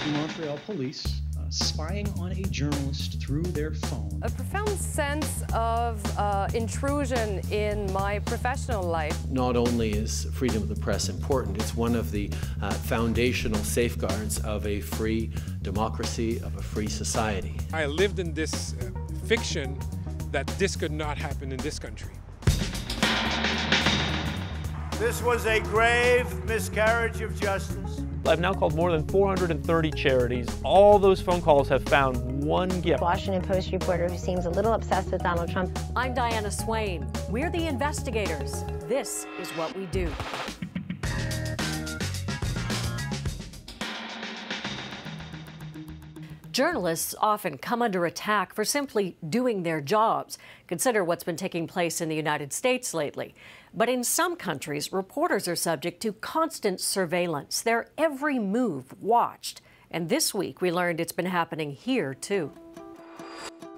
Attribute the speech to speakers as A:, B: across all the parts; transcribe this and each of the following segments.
A: Montreal police spying on a journalist through their phone.
B: A profound sense of intrusion in my professional life.
C: Not only is freedom of the press important, it's one of the foundational safeguards of a free democracy, of a free society.
D: I lived in this fiction that this could not happen in this country.
E: This was a grave miscarriage of justice.
F: I've now called more than 430 charities. All those phone calls have found one gift.
G: Washington Post reporter who seems a little obsessed with Donald Trump.
H: I'm Diana Swain. We're the investigators. This is what we do. Journalists often come under attack for simply doing their jobs. Consider what's been taking place in the United States lately. But in some countries, reporters are subject to constant surveillance, their every move watched. And this week, we learned it's been happening here, too.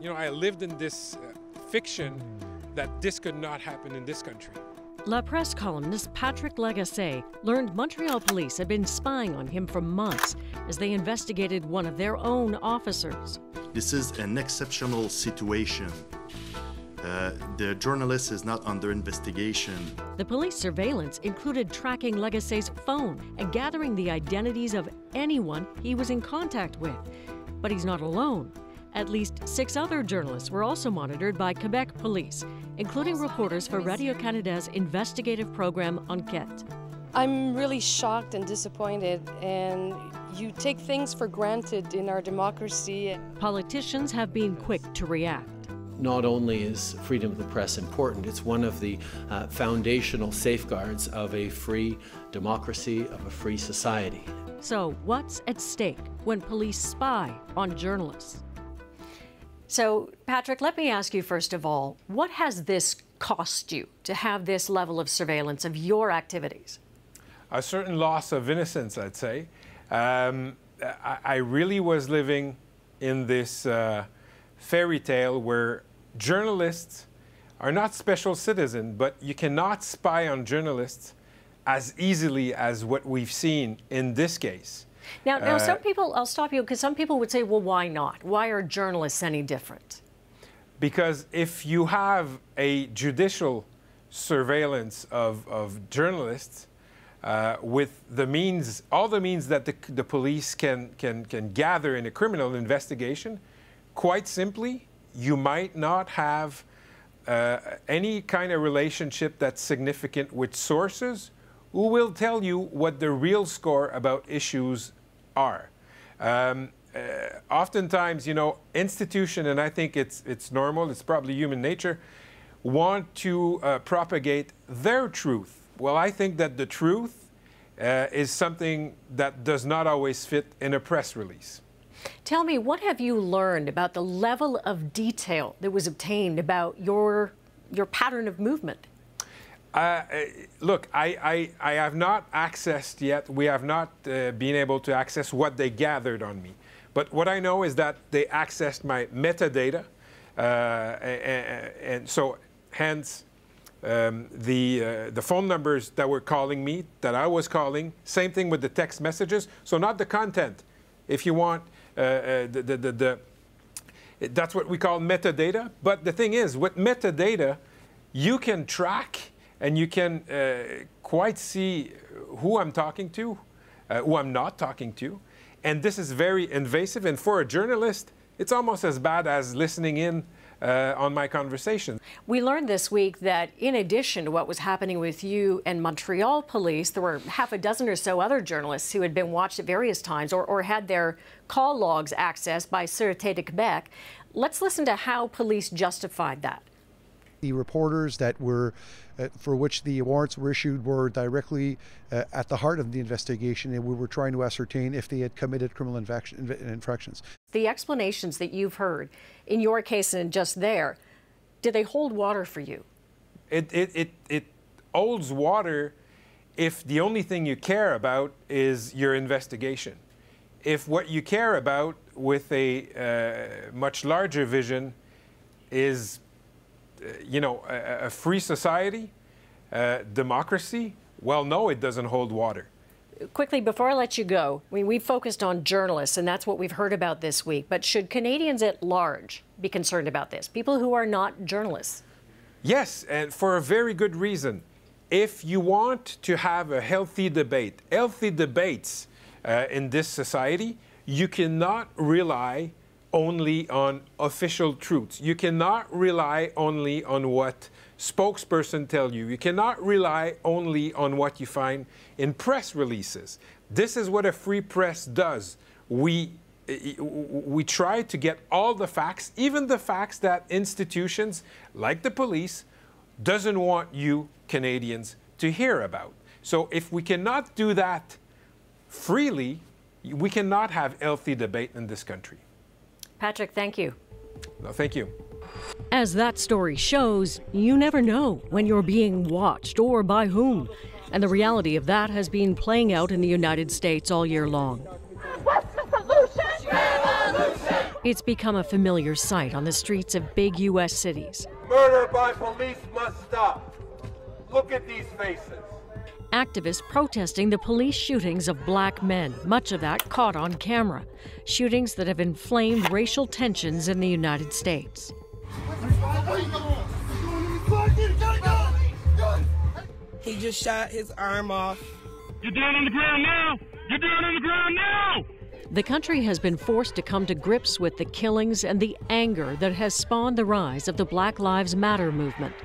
D: You know, I lived in this fiction that this could not happen in this country.
H: La Presse columnist Patrick Lagacé learned Montreal police had been spying on him for months as they investigated one of their own officers.
I: This is an exceptional situation. The journalist is not under investigation.
H: The police surveillance included tracking Lagacé's phone and gathering the identities of anyone he was in contact with. But he's not alone. At least 6 other journalists were also monitored by Quebec police, including reporters for Radio-Canada's investigative program Enquête.
B: I'm really shocked and disappointed, and you take things for granted in our democracy.
H: Politicians have been quick to react.
C: Not only is freedom of the press important, it's one of the foundational safeguards of a free democracy, of a free society.
H: So what's at stake when police spy on journalists? So, Patrick, let me ask you first of all, what has this cost you to have this level of surveillance of your activities?
D: A certain loss of innocence, I'd say. I really was living in this fairy tale where journalists are not special citizens, but you cannot spy on journalists as easily as what we've seen in this case.
H: Now some people, I'll stop you, because some people would say, well, why not? Why are journalists any different?
D: Because if you have a judicial surveillance of journalists with the means, all the means that the police can gather in a criminal investigation, quite simply, you might not have any kind of relationship that's significant with sources who will tell you what the real score about issues are. Oftentimes, you know, institution, and I think it's normal, it's probably human nature, want to propagate their truth. Well, I think that the truth is something that does not always fit in a press release.
H: Tell me, what have you learned about the level of detail that was obtained about your pattern of movement?
D: Look, I have not accessed yet, we have not been able to access what they gathered on me. But what I know is that they accessed my metadata, and so hence the phone numbers that were calling me, that I was calling, same thing with the text messages, so not the content. If you want, that's what we call metadata. But the thing is, with metadata, you can track and you can quite see who I'm talking to, who I'm not talking to. And this is very invasive. And for a journalist, it's almost as bad as listening in on my conversation.
H: We learned this week that in addition to what was happening with you and Montreal police, there were half a dozen or so other journalists who had been watched at various times or had their call logs accessed by Sûreté de Québec. Let's listen to how police justified that.
J: The reporters that were, for which the warrants were issued, were directly at the heart of the investigation, and we were trying to ascertain if they had committed criminal infractions. The
H: explanations that you've heard in your case and just there, did they hold water for you?
D: It holds water if the only thing you care about is your investigation. If what you care about with a much larger vision is you know, a free society, democracy, well, no, it doesn't hold water.
H: quickly, before I let you go, we focused on journalists, and that's what we've heard about this week. But should Canadians at large be concerned about this? People who are not journalists?
D: Yes, and for a very good reason. If you want to have a healthy debates in this society, you cannot rely only on official truths. You cannot rely only on what spokesperson tell you. You cannot rely only on what you find in press releases. This is what a free press does. We try to get all the facts, even the facts that institutions like the police doesn't want you Canadians to hear about. So if we cannot do that freely, we cannot have healthy debate in this country.
H: Patrick, thank you.
D: No, thank you.
H: As that story shows, you never know when you're being watched or by whom. And the reality of that has been playing out in the United States all year long.
K: What's the solution? Revolution!
H: It's become a familiar sight on the streets of big U.S. cities.
L: Murder by police must stop. Look at these faces.
H: Activists protesting the police shootings of black men, much of that caught on camera. Shootings that have inflamed racial tensions in the United States.
M: He just shot his arm off.
N: You're down on the ground now! You're down on the ground now!
H: The country has been forced to come to grips with the killings and the anger that has spawned the rise of the Black Lives Matter movement.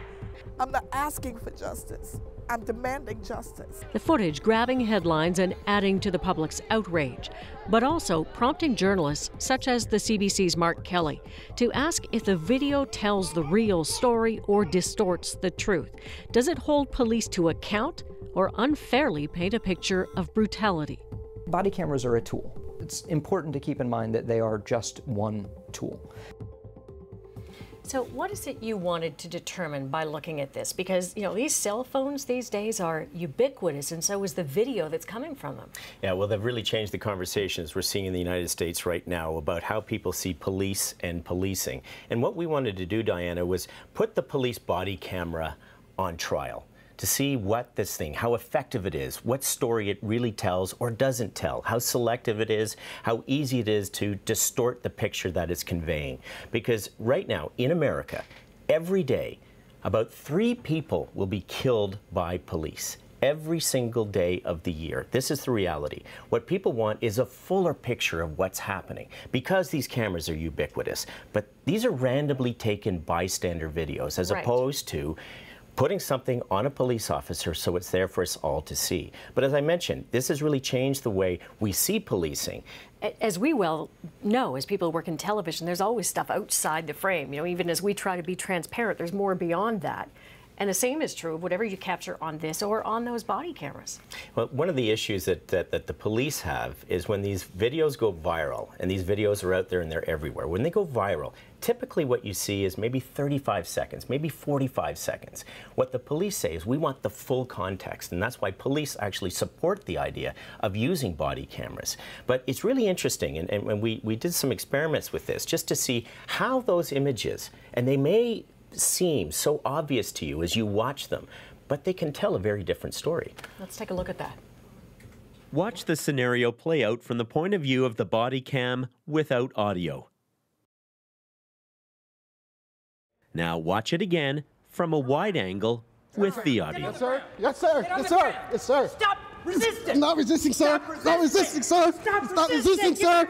M: I'm not asking for justice. I'm demanding justice.
H: The footage grabbing headlines and adding to the public's outrage, but also prompting journalists such as the CBC's Mark Kelly to ask if the video tells the real story or distorts the truth. Does it hold police to account or unfairly paint a picture of brutality?
O: Body cameras are a tool. It's important to keep in mind that they are just one tool.
H: So what is it you wanted to determine by looking at this? Because, you know, these cell phones these days are ubiquitous, and so is the video that's coming from them.
P: Yeah, well, they've really changed the conversations we're seeing in the United States right now about how people see police and policing. And what we wanted to do, Diana, was put the police body camera on trial to see what this thing, how effective it is, what story it really tells or doesn't tell, how selective it is, how easy it is to distort the picture that it's conveying. Because right now, in America, every day, about 3 people will be killed by police. Every single day of the year. This is the reality. What people want is a fuller picture of what's happening because these cameras are ubiquitous. But these are randomly taken bystander videos as opposed to putting something on a police officer so it's there for us all to see. But as I mentioned, this has really changed the way we see policing.
H: As we well know, as people who work in television, there's always stuff outside the frame. You know, even as we try to be transparent, there's more beyond that. And the same is true of whatever you capture on this or on those body cameras.
P: Well, one of the issues that the police have is when these videos go viral, and these videos are out there and they're everywhere. When they go viral, typically what you see is maybe 35 seconds, maybe 45 seconds. What the police say is we want the full context, and that's why police actually support the idea of using body cameras. But it's really interesting, and when we did some experiments with this just to see how those images, and they may seem so obvious to you as you watch them, but they can tell a very different story.
H: Let's take a look at that.
Q: Watch the scenario play out from the point of view of the body cam without audio. Now watch it again from a wide angle with the audio.
R: Yes, sir. Yes, sir. Yes, sir. Yes, sir.
K: Stop resisting.
R: I'm not resisting, sir.
K: Stop
R: Not resisting, sir.
K: Stop
R: resisting, sir.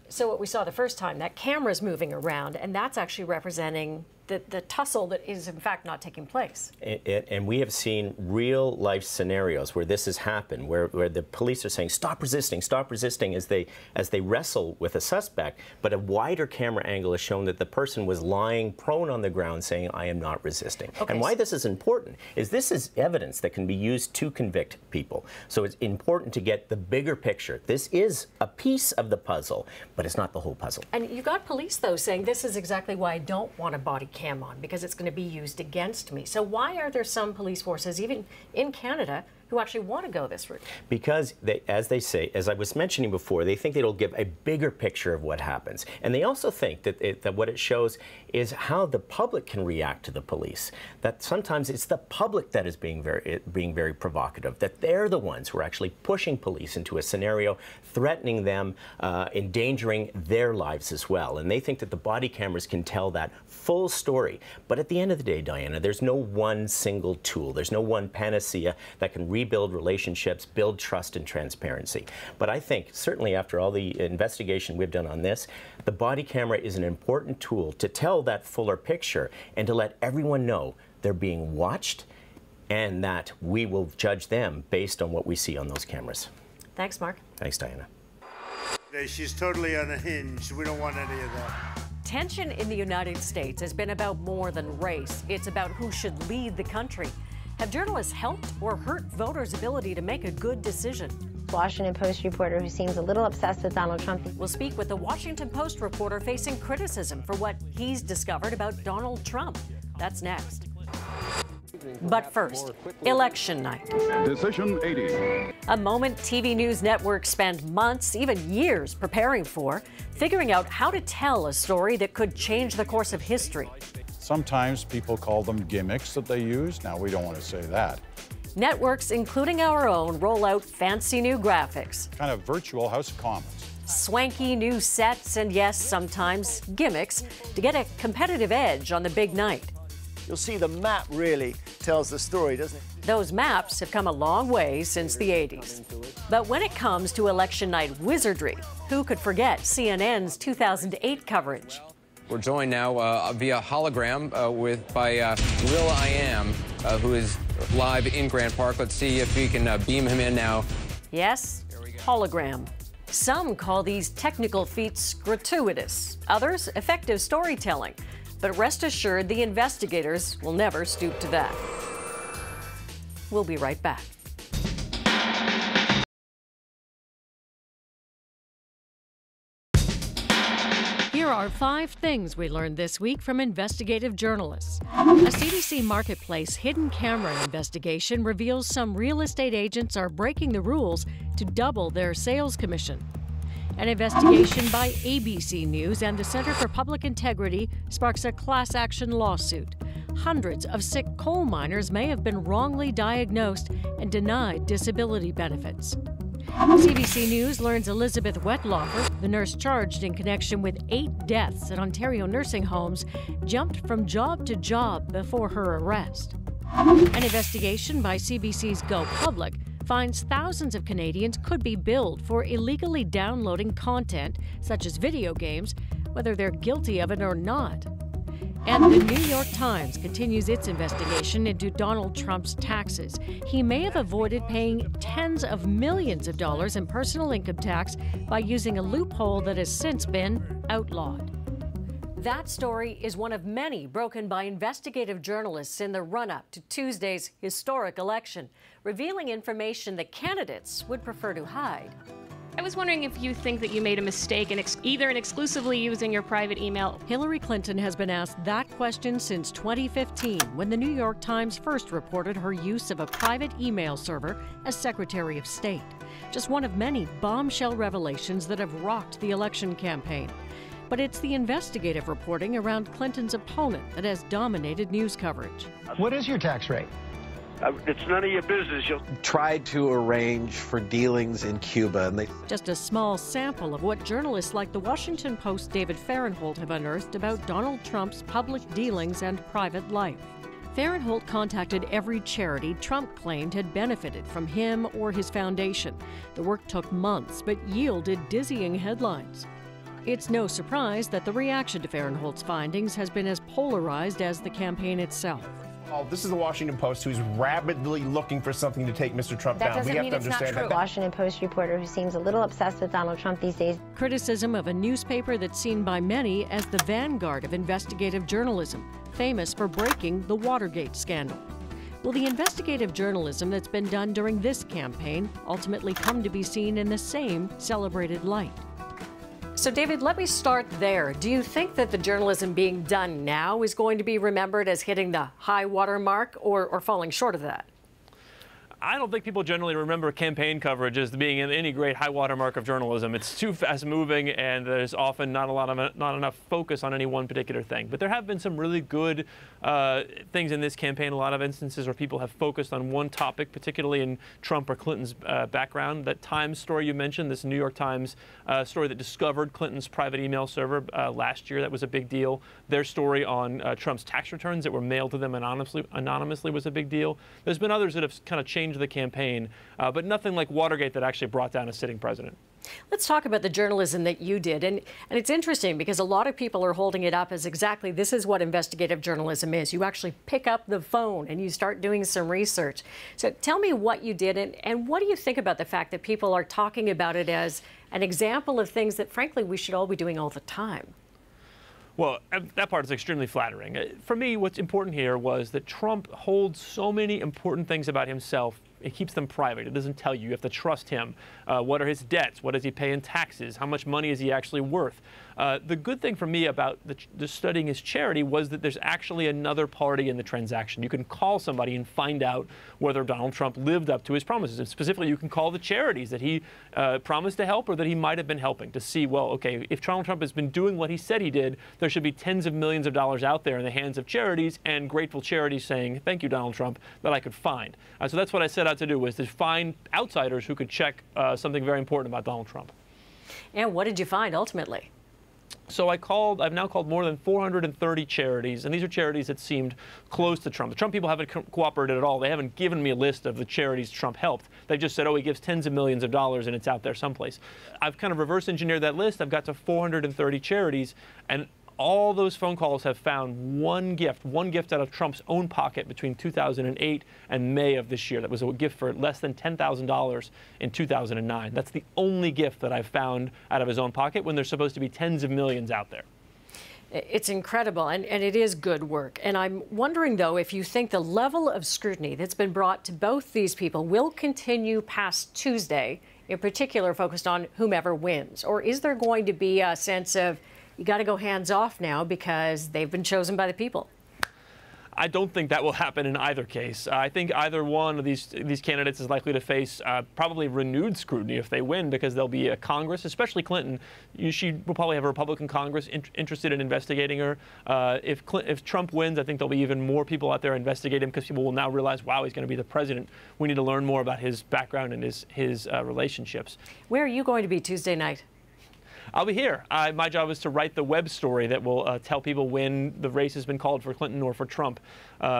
H: So what we saw the first time, that camera's moving around, and that's actually representing the tussle that is in fact not taking place.
P: And we have seen real life scenarios where this has happened, where the police are saying stop resisting as they wrestle with a suspect, but a wider camera angle has shown that the person was lying prone on the ground saying I am not resisting. Okay. And why this is important is this is evidence that can be used to convict people. So it's important to get the bigger picture. This is a piece of the puzzle, but it's not the whole puzzle.
H: And you've got police though saying this is exactly why I don't want a body cam on, because it's going to be used against me. So why are there some police forces, even in Canada, who who actually want to go this route?
P: Because, as they say, as I was mentioning before, they think it'll give a bigger picture of what happens. And they also think that what it shows is how the public can react to the police. That sometimes it's the public that is being very provocative, that they're the ones who are actually pushing police into a scenario, threatening them, endangering their lives as well. And they think that the body cameras can tell that full story. But at the end of the day, Diana, there's no one single tool. There's no one panacea that can rebuild relationships, build trust and transparency. But I think, certainly after all the investigation we've done on this, the body camera is an important tool to tell that fuller picture and to let everyone know they're being watched and that we will judge them based on what we see on those cameras.
H: Thanks, Mark.
P: Thanks, Diana.
E: She's totally unhinged. We don't want any of that.
H: Tension in the United States has been about more than race. It's about who should lead the country. Have journalists helped or hurt voters' ability to make a good decision?
G: Washington Post reporter who seems a little obsessed with Donald Trump.
H: We'll speak with the Washington Post reporter facing criticism for what he's discovered about Donald Trump. That's next. But first, election night.
N: Decision 80.
H: A moment TV News Network spent months, even years, preparing for, figuring out how to tell a story that could change the course of history.
S: Sometimes people call them gimmicks that they use. Now, we don't want to say that.
H: Networks, including our own, roll out fancy new graphics.
S: Kind of virtual House of Commons.
H: Swanky new sets and, yes, sometimes gimmicks to get a competitive edge on the big night.
T: You'll see the map really tells the story, doesn't it?
H: Those maps have come a long way since the 80s. But when it comes to election night wizardry, who could forget CNN's 2008 coverage?
U: We're joined now via hologram by Will.i.am, who is live in Grant Park. Let's see if we can beam him in now.
H: Yes, hologram. Some call these technical feats gratuitous, others effective storytelling. But rest assured, the investigators will never stoop to that. We'll be right back. Here are 5 things we learned this week from investigative journalists. A CBC Marketplace hidden camera investigation reveals some real estate agents are breaking the rules to double their sales commission. An investigation by ABC News and the Center for Public Integrity sparks a class action lawsuit. Hundreds of sick coal miners may have been wrongly diagnosed and denied disability benefits. CBC News learns Elizabeth Wetlaufer, the nurse charged in connection with 8 deaths at Ontario nursing homes, jumped from job to job before her arrest. An investigation by CBC's Go Public finds thousands of Canadians could be billed for illegally downloading content, such as video games, whether they're guilty of it or not. And the New York Times continues its investigation into Donald Trump's taxes. He may have avoided paying tens of millions of dollars in personal income tax by using a loophole that has since been outlawed. That story is one of many broken by investigative journalists in the run-up to Tuesday's historic election, revealing information that candidates would prefer to hide.
V: I was wondering if you think that you made a mistake in either in exclusively using your private email.
H: Hillary Clinton has been asked that question since 2015, when the New York Times first reported her use of a private email server as Secretary of State. Just one of many bombshell revelations that have rocked the election campaign. But it's the investigative reporting around Clinton's opponent that has dominated news coverage.
W: What is your tax rate?
X: It's none of your business. You'll
Y: tried to arrange for dealings in Cuba, and they...
H: Just a small sample of what journalists like the Washington Post's David Fahrenthold have unearthed about Donald Trump's public dealings and private life. Fahrenthold contacted every charity Trump claimed had benefited from him or his foundation. The work took months, but yielded dizzying headlines. It's no surprise that the reaction to Fahrenthold's findings has been as polarized as the campaign itself.
Z: Oh, this is the Washington Post, who's rapidly looking for something to take Mr. Trump down.
G: We have to understand that. Washington Post reporter who seems a little obsessed with Donald Trump these days.
H: Criticism of a newspaper that's seen by many as the vanguard of investigative journalism, famous for breaking the Watergate scandal. Will the investigative journalism that's been done during this campaign ultimately come to be seen in the same celebrated light? So, David, let me start there. Do you think that the journalism being done now is going to be remembered as hitting the high water mark or falling short of that?
A: I don't think people generally remember campaign coverage as being any great high water mark of journalism. It's too fast moving, and there's often not enough focus on any one particular thing. But there have been some really good things in this campaign. A lot of instances where people have focused on one topic, particularly in Trump or Clinton's background. That Times story you mentioned, this New York Times story that discovered Clinton's private email server last year, that was a big deal. Their story on Trump's tax returns that were mailed to them anonymously was a big deal. There's been others that have kind of changed the campaign, but nothing like Watergate that actually brought down a sitting president.
H: Let's talk about the journalism that you did. And it's interesting because a lot of people are holding it up as exactly this is what investigative journalism is. You actually pick up the phone and you start doing some research. So tell me what you did, and what do you think about the fact that people are talking about it as an example of things that, frankly, we should all be doing all the time?
A: Well, that part is extremely flattering. For me, what's important here was that Trump holds so many important things about himself. It keeps them private. It doesn't tell you. You have to trust him. What are his debts? What does he pay in taxes? How much money is he actually worth? The good thing for me about the studying his charity was that there's actually another party in the transaction. You can call somebody and find out whether Donald Trump lived up to his promises. And specifically, you can call the charities that he promised to help or that he might have been helping to see, well, okay, if Donald Trump has been doing what he said he did, there should be tens of millions of dollars out there in the hands of charities and grateful charities saying, thank you, Donald Trump, that I could find. So that's what I set out to do, was to find outsiders who could check something very important about Donald Trump.
H: And what did you find ultimately?
A: So I've now called more than 430 charities, and these are charities that seemed close to Trump. The Trump people haven't cooperated at all. They haven't given me a list of the charities Trump helped. They've just said, oh, he gives tens of millions of dollars and it's out there someplace. I've kind of reverse engineered that list. I've got to 430 charities, and all those phone calls have found one gift out of Trump's own pocket between 2008 and May of this year. That was a gift for less than $10,000 in 2009. That's the only gift that I've found out of his own pocket when there's supposed to be tens of millions out there.
H: It's incredible, and it is good work. And I'm wondering, though, if you think the level of scrutiny that's been brought to both these people will continue past Tuesday, in particular focused on whomever wins, or is there going to be a sense of you got to go hands off now because they've been chosen by the people?
A: I don't think that will happen in either case. I think either one of these candidates is likely to face probably renewed scrutiny if they win, because there'll be a Congress, especially Clinton. She will probably have a Republican Congress interested in investigating her. If Trump wins, I think there'll be even more people out there investigating him, because people will now realize, wow, he's going to be the president. We need to learn more about his background and his relationships.
H: Where are you going to be Tuesday night?
A: I'll be here. My job is to write the web story that will tell people when the race has been called for Clinton or for Trump.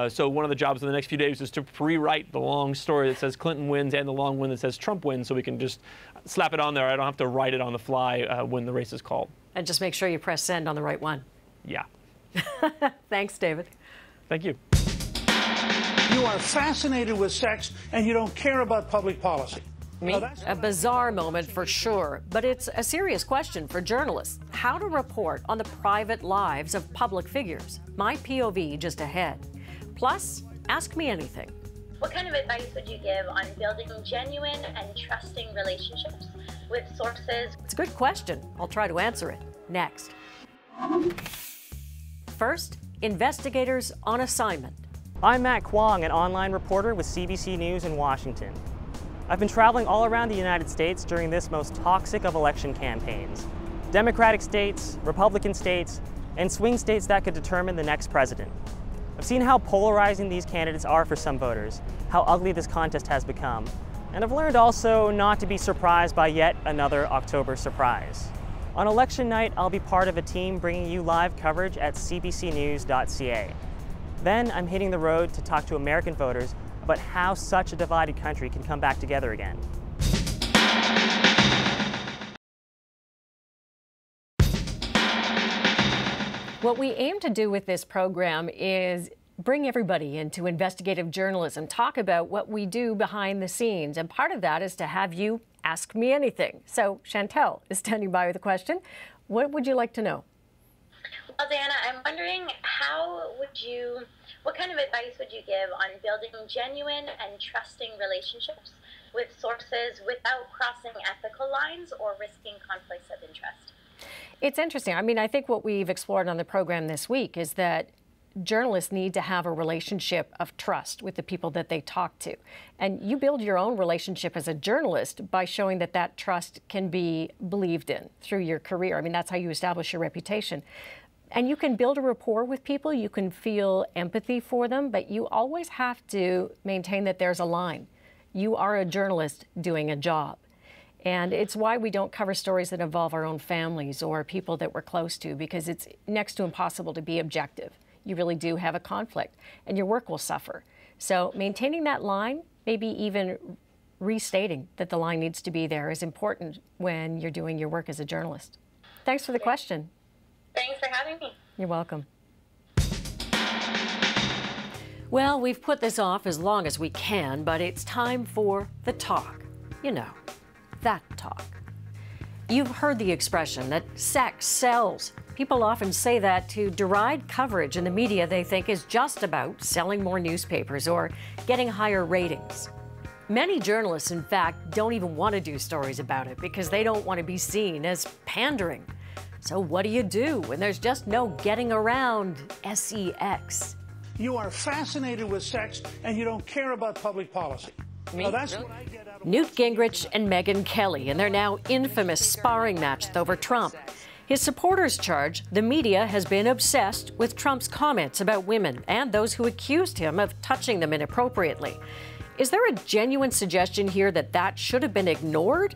A: So one of the jobs in the next few days is to pre-write the long story that says Clinton wins and the long one that says Trump wins, so we can just slap it on there. I don't have to write it on the fly when the race is called.
H: And just make sure you press send on the right one.
A: Yeah.
H: Thanks, David.
A: Thank you.
B: You are fascinated with sex and you don't care about public policy.
H: A bizarre moment for sure, but it's a serious question for journalists. How to report on the private lives of public figures. My POV just ahead. Plus, ask me anything.
G: What kind of advice would you give on building genuine and trusting relationships with sources?
H: It's a good question. I'll try to answer it next. First, investigators on assignment.
C: I'm Matt Kwang, an online reporter with CBC News in Washington. I've been traveling all around the United States during this most toxic of election campaigns. Democratic states, Republican states, and swing states that could determine the next president. I've seen how polarizing these candidates are for some voters, how ugly this contest has become, and I've learned also not to be surprised by yet another October surprise. On election night, I'll be part of a team bringing you live coverage at CBCNews.ca. Then I'm hitting the road to talk to American voters about how such a divided country can come back together again.
H: What we aim to do with this program is bring everybody into investigative journalism, talk about what we do behind the scenes, and part of that is to have you ask me anything. So Chantel is standing by with a question. What would you like to know?
G: Well, Diana, I'm wondering what kind of advice would you give on building genuine and trusting relationships with sources without crossing ethical lines or risking conflicts of interest?
H: It's interesting. I mean, I think what we've explored on the program this week is that
D: journalists need to have a relationship of trust with the people that they talk to. And you build your own relationship as a journalist by showing that that trust can be believed in through your career. I mean, that's how you establish your reputation. And you can build a rapport with people, you can feel empathy for them, but you always have to maintain that there's a line. You are a journalist doing a job. And it's why we don't cover stories that involve our own families or people that we're close to, because it's next to impossible to be objective. You really do have a conflict, and your work will suffer. So maintaining that line, maybe even restating that the line needs to be there, is important when you're doing your work as a journalist. Thanks for the question.
G: Thanks for having me.
D: You're welcome.
H: Well, we've put this off as long as we can, but it's time for the talk. You know, that talk. You've heard the expression that sex sells. People often say that to deride coverage in the media they think is just about selling more newspapers or getting higher ratings. Many journalists, in fact, don't even want to do stories about it because they don't want to be seen as pandering. So what do you do when there's just no getting around sex?
B: You are fascinated with sex and you don't care about public policy. Now, that's what I get out of
H: Newt Gingrich and Megyn Kelly in their now infamous sparring match over Trump. His supporters charge the media has been obsessed with Trump's comments about women and those who accused him of touching them inappropriately. Is there a genuine suggestion here that that should have been ignored?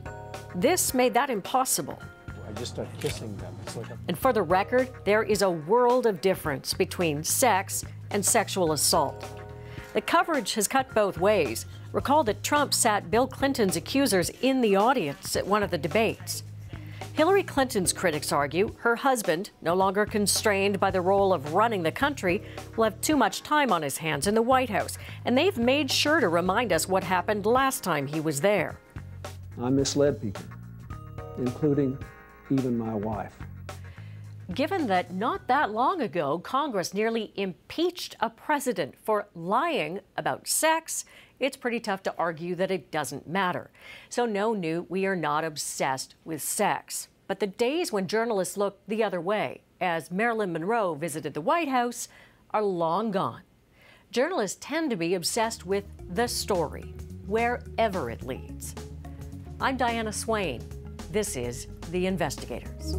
H: This made that impossible.
F: I just start kissing them. It's like
H: And for the record, there is a world of difference between sex and sexual assault. The coverage has cut both ways. Recall that Trump sat Bill Clinton's accusers in the audience at one of the debates. Hillary Clinton's critics argue her husband, no longer constrained by the role of running the country, will have too much time on his hands in the White House, and they've made sure to remind us what happened last time he was there.
F: I misled people, including even my wife.
H: Given that not that long ago, Congress nearly impeached a president for lying about sex, it's pretty tough to argue that it doesn't matter. So no, Newt, we are not obsessed with sex. But the days when journalists look the other way, as Marilyn Monroe visited the White House, are long gone. Journalists tend to be obsessed with the story, wherever it leads. I'm Diana Swain. This is The Investigators.